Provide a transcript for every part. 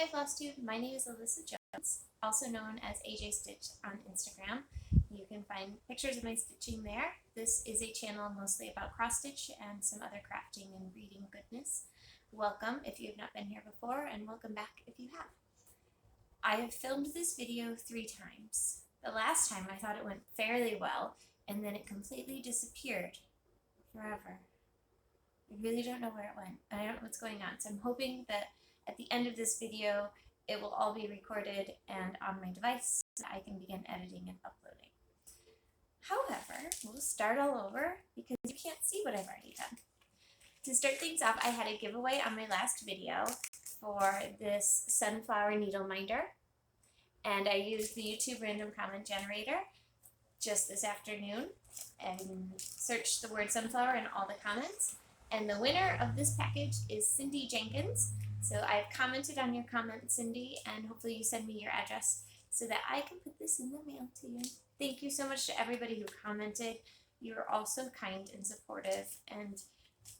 Hi Flosstube, my name is Alyssa Jones, also known as AJ Stitch on Instagram. You can find pictures of my stitching there. This is a channel mostly about cross stitch and some other crafting and reading goodness. Welcome if you have not been here before, and welcome back if you have. I have filmed this video 3 times. The last time I thought it went fairly well, and then it completely disappeared forever. I really don't know where it went. I don't know what's going on, so I'm hoping that at the end of this video, it will all be recorded and on my device so I can begin editing and uploading. However, we'll start all over because you can't see what I've already done. To start things off, I had a giveaway on my last video for this sunflower needle minder, and I used the YouTube random comment generator just this afternoon and searched the word sunflower in all the comments. And the winner of this package is Cindy Jenkins. So I've commented on your comment, Cindy, and hopefully you send me your address so that I can put this in the mail to you. Thank you so much to everybody who commented. You are all so kind and supportive and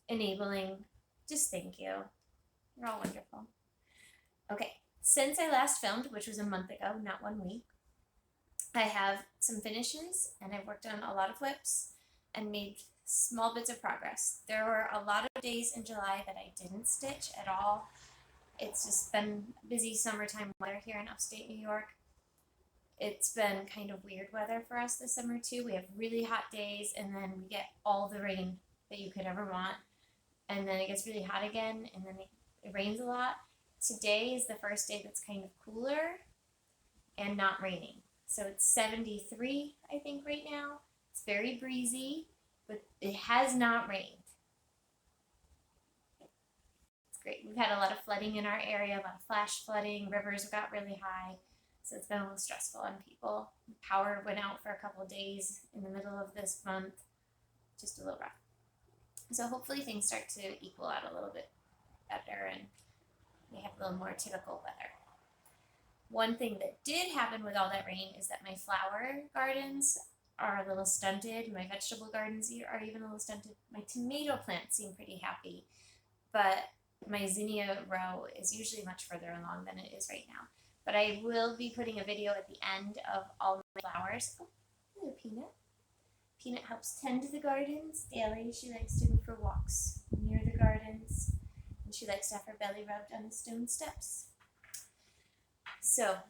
enabling. Just thank you. You're all wonderful. Okay, since I last filmed, which was a month ago, not 1 week, I have some finishes and I've worked on a lot of whips and made small bits of progress. There were a lot of days in July that I didn't stitch at all. It's just been busy summertime weather here in upstate New York. It's been kind of weird weather for us this summer too. We have really hot days and then we get all the rain that you could ever want. And then it gets really hot again and then it rains a lot. Today is the first day that's kind of cooler and not raining. So it's 73, I think, right now. It's very breezy, but it has not rained. It's great. We've had a lot of flooding in our area, a lot of flash flooding. Rivers got really high, so it's been a little stressful on people. Power went out for a couple of days in the middle of this month. Just a little rough. So hopefully things start to equal out a little bit better and we have a little more typical weather. One thing that did happen with all that rain is that my flower gardens are a little stunted. My vegetable gardens are even a little stunted. My tomato plants seem pretty happy, but my zinnia row is usually much further along than it is right now. But I will be putting a video at the end of all my flowers. Oh, hello, Peanut. Peanut helps tend the gardens daily. She likes to go for walks near the gardens, and she likes to have her belly rubbed on the stone steps. So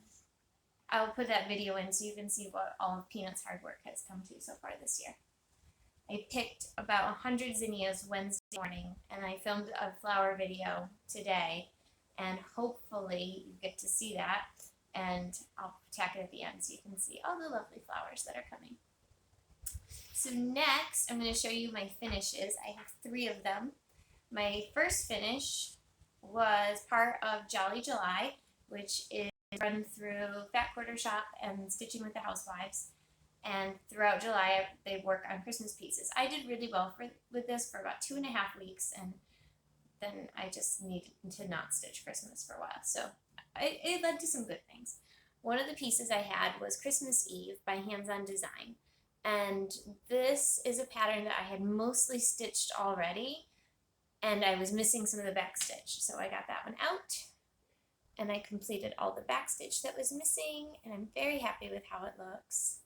I'll put that video in so you can see what all of Peanut's hard work has come to so far this year. I picked about 100 zinnias Wednesday morning and I filmed a flower video today, and hopefully you get to see that, and I'll tack it at the end so you can see all the lovely flowers that are coming. So next I'm going to show you my finishes. I have 3 of them. My first finish was part of Jolly July, which is run through Fat Quarter Shop and Stitching with the Housewives, and throughout July they work on Christmas pieces. I did really well with this for about 2.5 weeks, and then I just needed to not stitch Christmas for a while, so it led to some good things. One of the pieces I had was Christmas Eve by Hands On Design, and this is a pattern that I had mostly stitched already, and I was missing some of the back stitch, so I got that one out. And I completed all the back stitch that was missing, and I'm very happy with how it looks.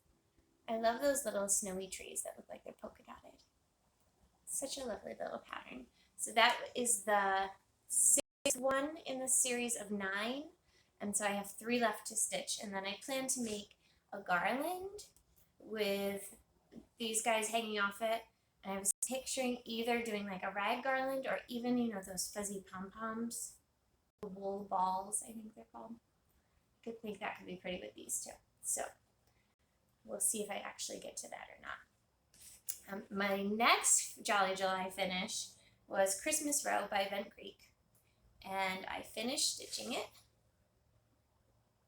I love those little snowy trees that look like they're polka dotted. Such a lovely little pattern. So that is the 6th one in the series of 9, and so I have 3 left to stitch, and then I plan to make a garland with these guys hanging off it, and I was picturing either doing like a rag garland or even, you know, those fuzzy pom-poms. Wool balls, I think they're called. I could think that could be pretty with these too. So we'll see if I actually get to that or not. My next Jolly July finish was Christmas Row by Bent Creek, and I finished stitching it.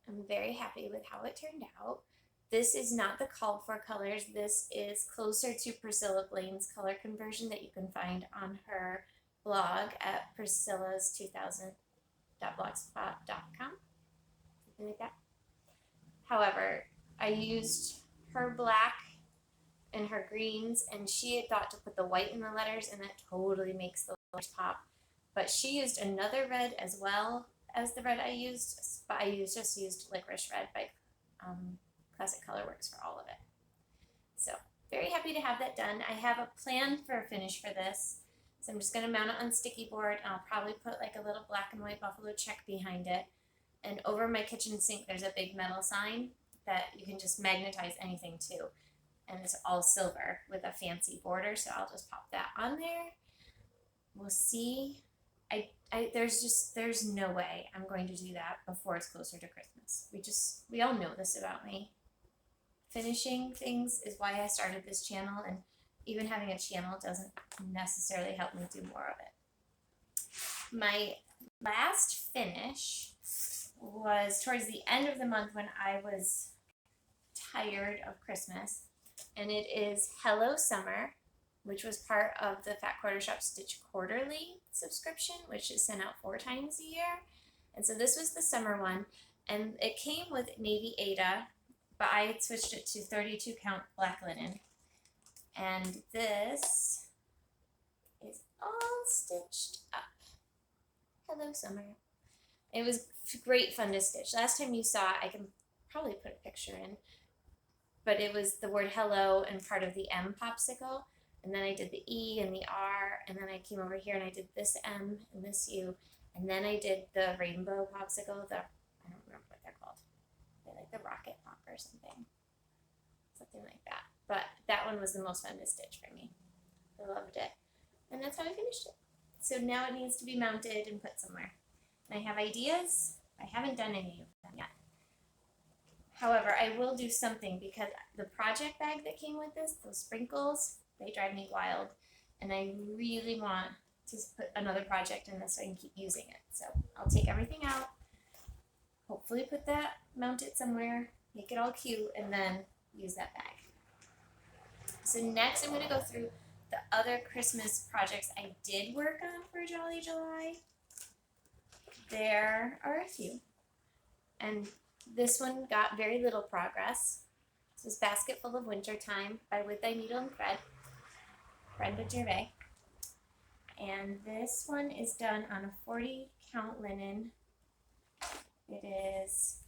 I'm very happy with how it turned out. This is not the call for colors. This is closer to Priscilla Blaine's color conversion that you can find on her blog at priscillas2000.blogspot.com, something like that. However, I used her black and her greens, and she had thought to put the white in the letters, and that totally makes the letters pop. But she used another red as well as the red I used, but I just used Licorice Red by Classic Colorworks for all of it. So very happy to have that done. I have a plan for a finish for this. So I'm just going to mount it on sticky board, and I'll probably put like a little black and white buffalo check behind it. And over my kitchen sink, there's a big metal sign that you can just magnetize anything to. And it's all silver with a fancy border, so I'll just pop that on there. We'll see. There's no way I'm going to do that before it's closer to Christmas. We all know this about me. Finishing things is why I started this channel, and even having a channel doesn't necessarily help me do more of it. My last finish was towards the end of the month when I was tired of Christmas, and it is Hello Summer, which was part of the Fat Quarter Shop Stitch Quarterly subscription, which is sent out 4 times a year. And so this was the summer one, and it came with Navy Aida, but I had switched it to 32 count black linen. And this is all stitched up. Hello Summer. It was great fun to stitch. Last time you saw it, I can probably put a picture in, but it was the word hello and part of the M popsicle. And then I did the E and the R, and then I came over here and I did this M and this U, and then I did the rainbow popsicle, I don't remember what they're called. They're like the rocket pop or something like that. But that one was the most fun to stitch for me. I loved it. And that's how I finished it. So now it needs to be mounted and put somewhere. And I have ideas. I haven't done any of them yet. However, I will do something because the project bag that came with this, those sprinkles, they drive me wild, and I really want to put another project in this so I can keep using it. So I'll take everything out, hopefully mount it somewhere, make it all cute, and then use that bag. So next I'm going to go through the other Christmas projects I did work on for Jolly July. There are a few, and this one got very little progress. This is Basket Full of Wintertime by With Thy Needle and Thread, Brenda Gervais. And this one is done on a 40 count linen. It is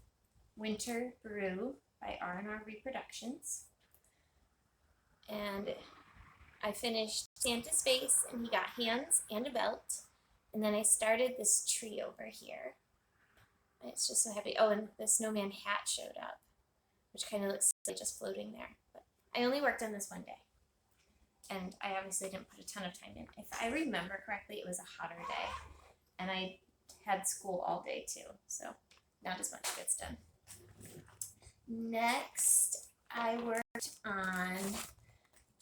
Winter Brew by R&R Reproductions. And I finished Santa's face, and he got hands and a belt. And then I started this tree over here. It's just so happy. Oh, and the snowman hat showed up, which kind of looks like just floating there. But I only worked on this one day, and I obviously didn't put a ton of time in. If I remember correctly, it was a hotter day, and I had school all day too, so not as much gets done. Next, I worked on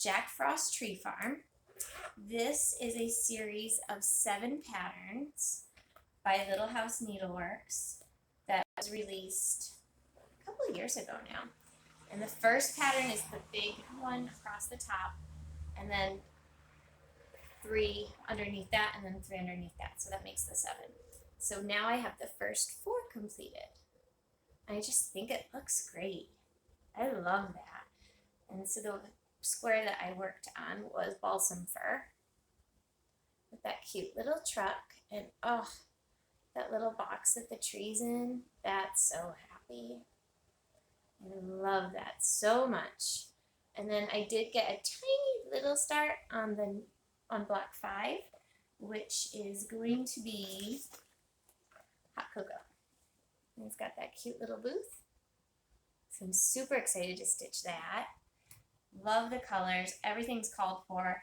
Jack Frost Tree Farm. This is a series of 7 patterns by Little House Needleworks that was released a couple of years ago now. And the first pattern is the big one across the top, and then 3 underneath that, and then 3 underneath that. So that makes the 7. So now I have the first 4 completed. I just think it looks great. I love that. And so the square that I worked on was balsam fir with that cute little truck, and oh, that little box that the tree's in, that's so happy. I love that so much. And then I did get a tiny little start on block 5, which is going to be hot cocoa. And it's got that cute little booth. So I'm super excited to stitch that. Love the colors. Everything's called for.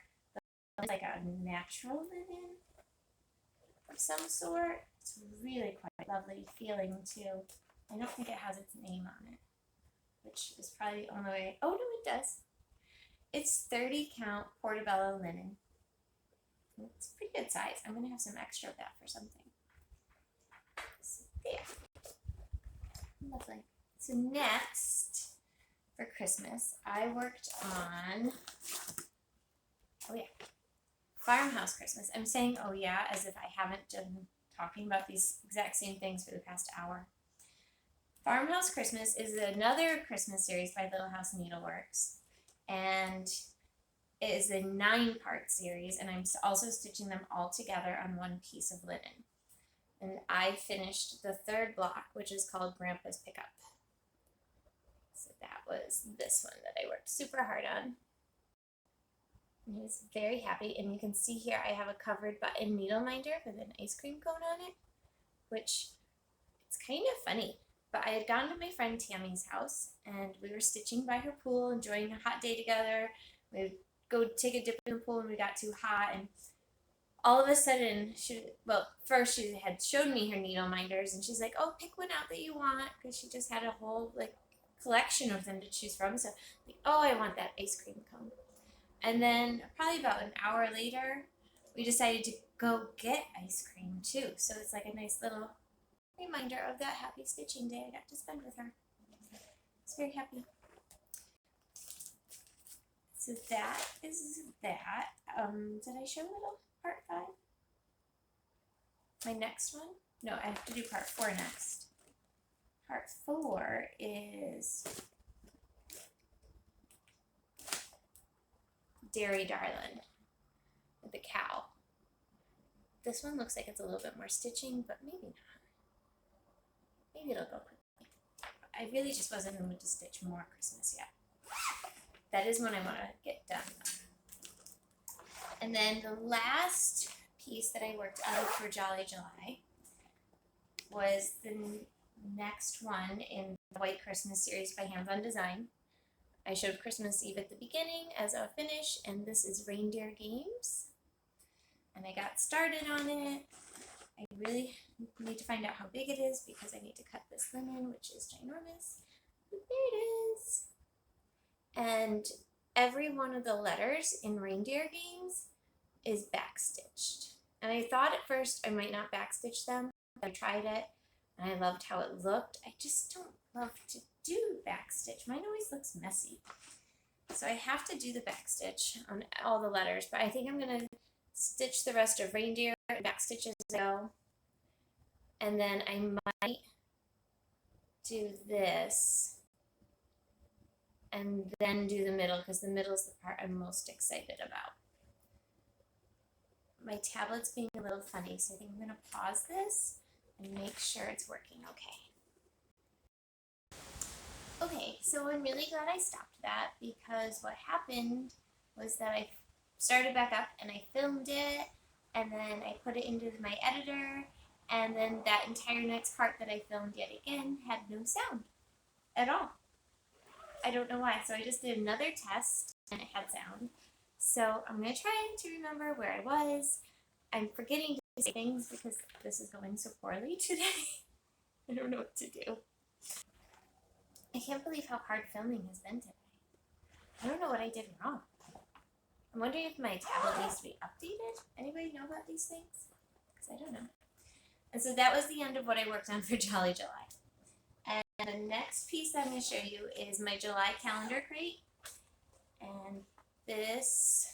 It's like a natural linen of some sort. It's really quite lovely feeling too. I don't think it has its name on it, which is probably the only way. Oh no, it does. It's 30 count portobello linen. It's a pretty good size. I'm going to have some extra of that for something. So there. Lovely. So next, for Christmas, I worked on, Farmhouse Christmas. I'm saying oh yeah as if I haven't been talking about these exact same things for the past hour. Farmhouse Christmas is another Christmas series by Little House Needleworks, and it is a 9-part series, and I'm also stitching them all together on one piece of linen. And I finished the third block, which is called Grandpa's Pickup. So that was this one that I worked super hard on. And he was very happy, and you can see here I have a covered button needle minder with an ice cream cone on it, which it's kind of funny. But I had gone to my friend Tammy's house, and we were stitching by her pool, enjoying a hot day together. We would go take a dip in the pool when we got too hot, and all of a sudden, first she had showed me her needle minders, and she's like, "Oh, pick one out that you want," because she just had a whole collection of them to choose from. So, oh, I want that ice cream cone. And then probably about an hour later, we decided to go get ice cream too. So it's like a nice little reminder of that happy stitching day I got to spend with her. I was very happy. So that is that. Did I show little part 5? My next one? No, I have to do part 4 next. Part 4 is Dairy Darlin' with the cow. This one looks like it's a little bit more stitching, but maybe not. Maybe it'll go quickly. I really just wasn't in the mood to stitch more Christmas yet. That is one I want to get done. And then the last piece that I worked on for Jolly July was the next one in the White Christmas series by Hands On Design. I showed Christmas Eve at the beginning as a finish, and this is Reindeer Games. And I got started on it. I really need to find out how big it is because I need to cut this linen, which is ginormous. But there it is. And every one of the letters in Reindeer Games is backstitched. And I thought at first I might not backstitch them. I tried it and I loved how it looked. I just don't love to do backstitch. Mine always looks messy. So I have to do the backstitch on all the letters, but I think I'm going to stitch the rest of reindeer and backstitch as I go. And then I might do this and then do the middle, because the middle is the part I'm most excited about. My tablet's being a little funny, so I think I'm going to pause this and make sure it's working okay. Okay, so I'm really glad I stopped that, because what happened was that I started back up and I filmed it, and then I put it into my editor, and then that entire next part that I filmed yet again had no sound at all. I don't know why, so I just did another test and it had sound. So I'm going to try to remember where I was. I'm forgetting to say things because this is going so poorly today. I don't know what to do. I can't believe how hard filming has been today. I don't know what I did wrong. I'm wondering if my tablet needs to be updated. Anybody know about these things? Because I don't know. And so that was the end of what I worked on for Jolly July. And the next piece I'm going to show you is my July calendar crate. And this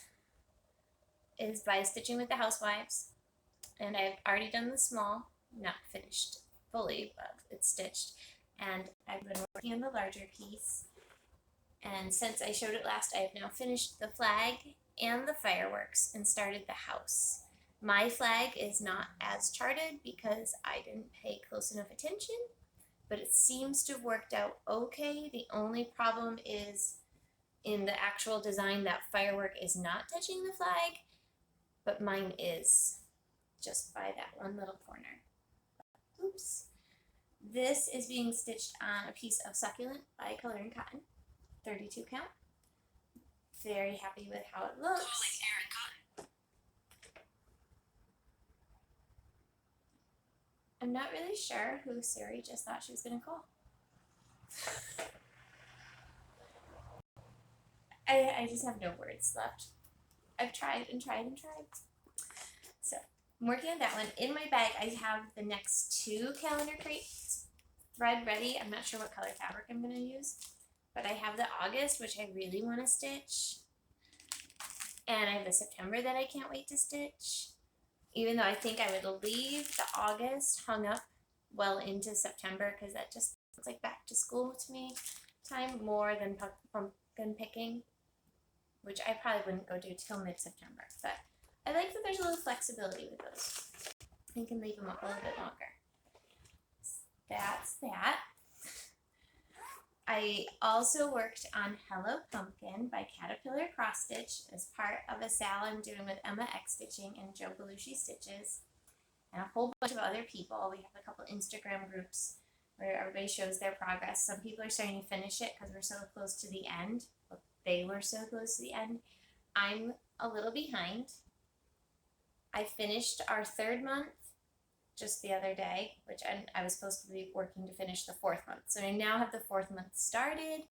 is by Stitching with the Housewives. And I've already done the small, not finished fully, but it's stitched. And I've been working on the larger piece. And since I showed it last, I have now finished the flag and the fireworks and started the house. My flag is not as charted because I didn't pay close enough attention, but it seems to have worked out okay. The only problem is in the actual design, that firework is not touching the flag, but mine is just by that one little corner. Oops. This is being stitched on a piece of succulent by Coloring Cotton, 32 count. Very happy with how it looks. I'm not really sure who Siri just thought she was going to call. I just have no words left. I've tried and tried and tried. So I'm working on that one. In my bag, I have the next 2 calendar crates thread ready. I'm not sure what color fabric I'm going to use, but I have the August, which I really want to stitch. And I have the September that I can't wait to stitch. Even though I think I would leave the August hung up well into September, because that just looks like back to school to me time more than pumpkin picking, which I probably wouldn't go do till mid-September. But I like that there's a little flexibility with those. I can leave them up a little bit longer. That's that. I also worked on Hello Pumpkin by Caterpillar Cross Stitch as part of a sale I'm doing with Emma X Stitching and Joe Belushi Stitches, and a whole bunch of other people. We have a couple Instagram groups where everybody shows their progress. Some people are starting to finish it because we're so close to the end. Well, they were so close to the end. I'm a little behind. I finished our 3rd month just the other day, which I was supposed to be working to finish the 4th month. So I now have the 4th month started,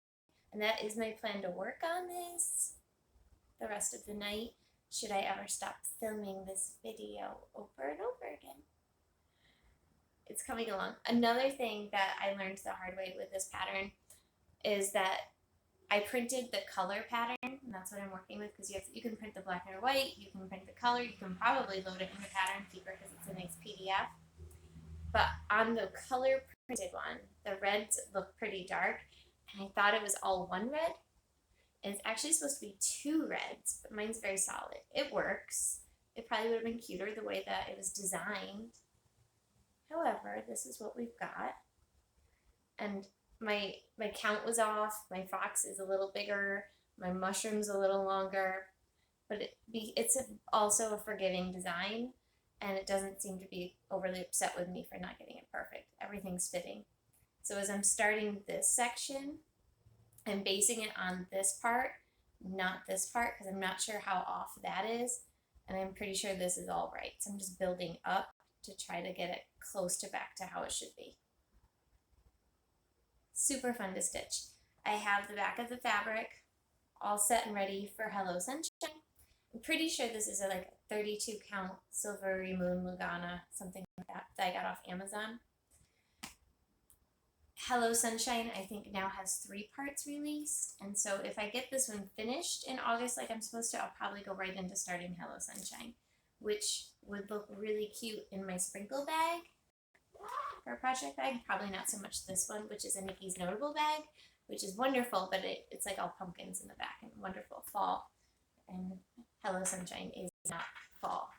and that is my plan to work on this the rest of the night, should I ever stop filming this video over and over again. It's coming along. Another thing that I learned the hard way with this pattern is that I printed the color pattern, and that's what I'm working with, because you can print the black and white, you can print the color, you can probably load it in the pattern keeper because it's a nice PDF. But on the color printed one, the reds look pretty dark, and I thought it was all one red, and it's actually supposed to be 2 reds, but mine's very solid. It works. It probably would have been cuter the way that it was designed. However, this is what we've got, and my count was off. My fox is a little bigger, my mushroom's a little longer, but it's also a forgiving design, and it doesn't seem to be overly upset with me for not getting it perfect. Everything's fitting. So as I'm starting this section, I'm basing it on this part, not this part, because I'm not sure how off that is, and I'm pretty sure this is all right. So I'm just building up to try to get it close to back to how it should be. Super fun to stitch. I have the back of the fabric all set and ready for Hello Sunshine. I'm pretty sure this is a 32 count Silvery Moon Lugana, something like that I got off Amazon. Hello Sunshine, I think, now has 3 parts released, and so if I get this one finished in August like I'm supposed to, I'll probably go right into starting Hello Sunshine, which would look really cute in my sprinkle bag for a project bag. Probably not so much this one, which is a Nikki's Notable bag, which is wonderful, but it's like all pumpkins in the back and wonderful fall. And Hello Sunshine is not fall.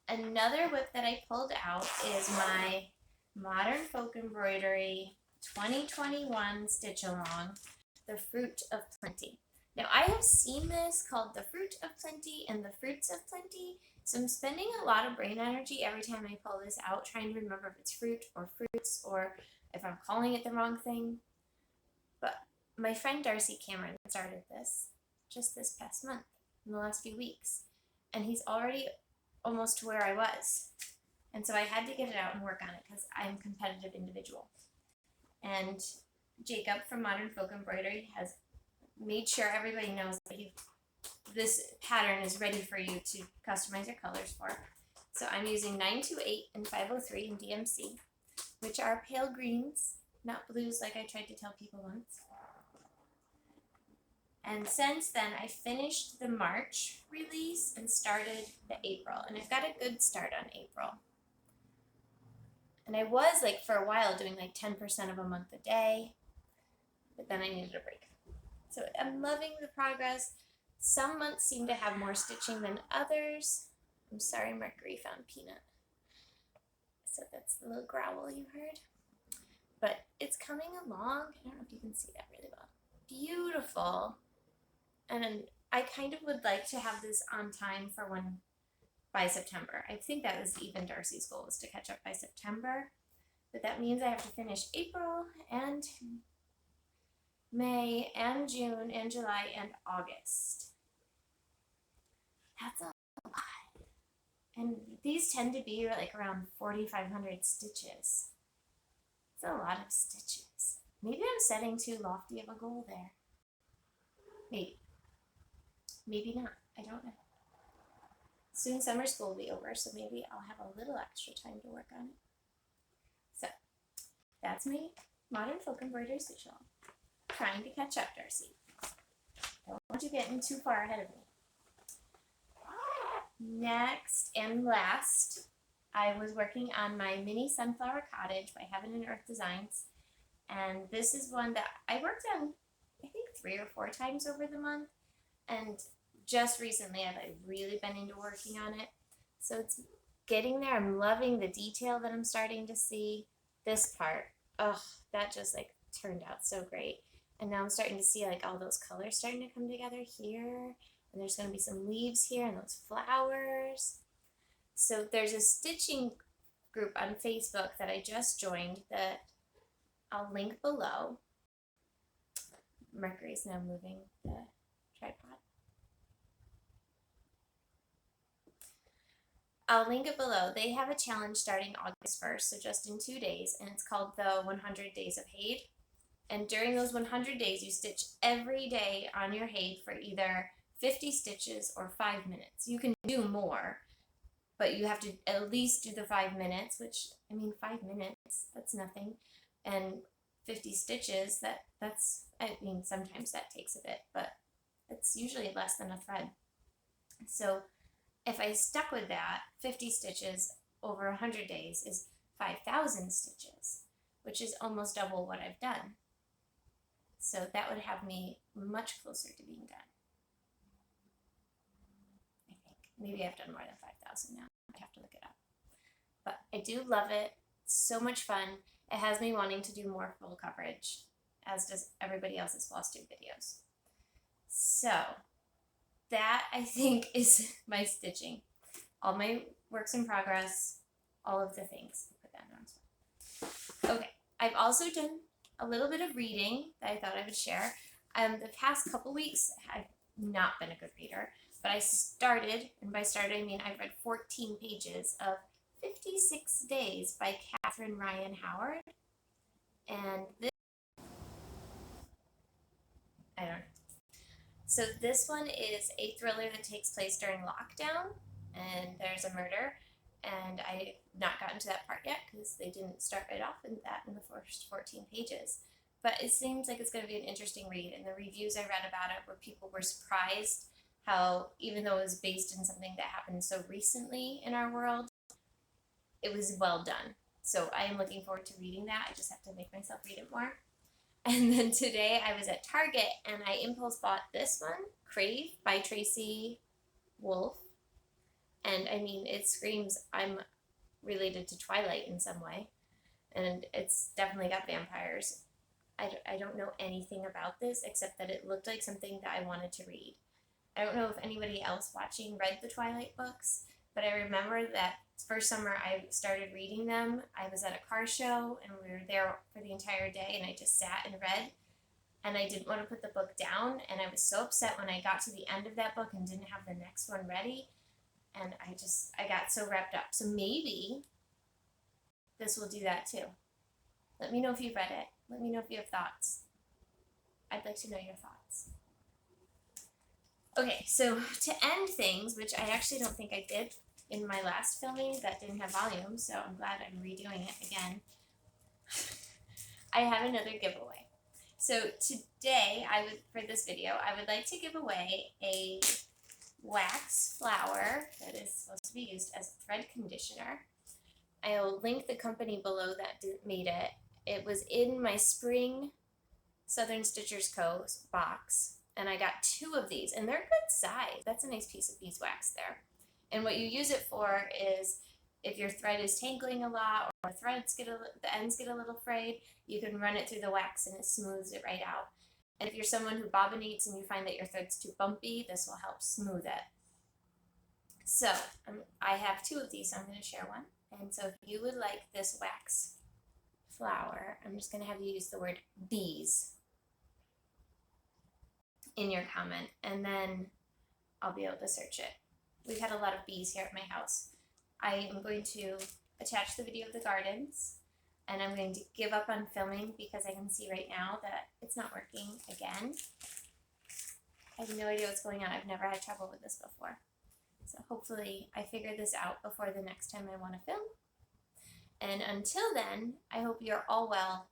Another whip that I pulled out is my Modern Folk Embroidery 2021 Stitch Along, The Fruit of Plenty. Now, I have seen this called The Fruit of Plenty and The Fruits of Plenty, so I'm spending a lot of brain energy every time I pull this out, trying to remember if it's fruit or fruits or if I'm calling it the wrong thing. But my friend Darcy Cameron started this just this past month, in the last few weeks, and he's already almost to where I was. And so I had to get it out and work on it because I'm a competitive individual. And Jacob from Modern Folk Embroidery has made sure everybody knows that this pattern is ready for you to customize your colors for. So I'm using 928 and 503 in DMC, which are pale greens, not blues like I tried to tell people once. And since then, I finished the March release and started the April, and I've got a good start on April. And I was for a while doing 10% of a month a day, but then I needed a break. So I'm loving the progress. Some months seem to have more stitching than others. I'm sorry, Mercury found Peanut. So that's the little growl you heard. But it's coming along. I don't know if you can see that really well. Beautiful. And I kind of would like to have this on time for by September. I think that was even Darcy's goal, was to catch up by September. But that means I have to finish April and May and June and July and August. That's a lot. And these tend to be around 4,500 stitches. It's a lot of stitches. Maybe I'm setting too lofty of a goal there. Maybe. Maybe not. I don't know. Soon summer school will be over, so maybe I'll have a little extra time to work on it. So, that's my Modern Folk Embroidery stitch along. Trying to catch up, Darcy. Don't want you getting too far ahead of me. Next and last, I was working on my mini sunflower cottage by Heaven and Earth Designs, and this is one that I worked on I think 3 or 4 times over the month, and just recently I've really been into working on it. So it's getting there. I'm loving the detail that I'm starting to see. This part, oh, that just like turned out so great. And now I'm starting to see like all those colors starting to come together here. And there's going to be some leaves here and those flowers. So there's a stitching group on Facebook that I just joined that I'll link below. Mercury's now moving the tripod. I'll link it below. They have a challenge starting August 1st, so just in 2 days, and it's called the 100 Days of Hade. And during those 100 days, you stitch every day on your hade for either 50 stitches or 5 minutes. You can do more, but you have to at least do the 5 minutes, which, I mean, 5 minutes, that's nothing. And 50 stitches, that's, I mean, sometimes that takes a bit, but it's usually less than a thread. So if I stuck with that, 50 stitches over 100 days is 5,000 stitches, which is almost double what I've done. So that would have me much closer to being done. I think. Maybe I've done more than 5,000 now. I'd have to look it up. But I do love it. It's so much fun. It has me wanting to do more full coverage, as does everybody else's Flosstube videos. So that, I think, is my stitching. All my works in progress, all of the things. Put that on. Okay, I've also done a little bit of reading that I thought I would share. The past couple weeks, I've not been a good reader, but I started, and by started I mean I've read 14 pages of 56 Days by Catherine Ryan Howard. And this, I don't know. So this one is a thriller that takes place during lockdown, and there's a murder, and I've not gotten to that part yet because they didn't start right off in the first 14 pages. But it seems like it's going to be an interesting read, and the reviews I read about it where people were surprised how, even though it was based in something that happened so recently in our world, it was well done. So I am looking forward to reading that. I just have to make myself read it more. And then today I was at Target and I impulse bought this one, Crave by Tracy Wolf. And I mean, it screams I'm related to Twilight in some way. And it's definitely got vampires. I don't know anything about this except that it looked like something that I wanted to read. I don't know if anybody else watching read the Twilight books, but I remember that first summer I started reading them. I was at a car show and we were there for the entire day and I just sat and read and I didn't want to put the book down, and I was so upset when I got to the end of that book and didn't have the next one ready, and I got so wrapped up. So maybe this will do that too. Let me know if you've read it. Let me know if you have thoughts. I'd like to know your thoughts. Okay, so to end things, which I actually don't think I did in my last filming that didn't have volume, so I'm glad I'm redoing it again. I have another giveaway. So today, for this video, I would like to give away a wax flower that is supposed to be used as thread conditioner. I'll link the company below that made it. It was in my spring Southern Stitchers Co. box, and I got 2 of these, and they're good size. That's a nice piece of beeswax there. And what you use it for is if your thread is tangling a lot or the ends get a little frayed, you can run it through the wax and it smooths it right out. And if you're someone who bobbinates and you find that your thread's too bumpy, this will help smooth it. So I have 2 of these, so I'm going to share one. And so if you would like this wax flower, I'm just going to have you use the word bees in your comment, and then I'll be able to search it. We've had a lot of bees here at my house. I am going to attach the video of the gardens, and I'm going to give up on filming because I can see right now that it's not working again. I have no idea what's going on. I've never had trouble with this before. So hopefully I figure this out before the next time I want to film. And until then, I hope you're all well,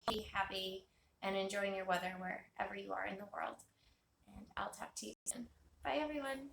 be happy, and enjoying your weather wherever you are in the world. And I'll talk to you soon. Bye, everyone.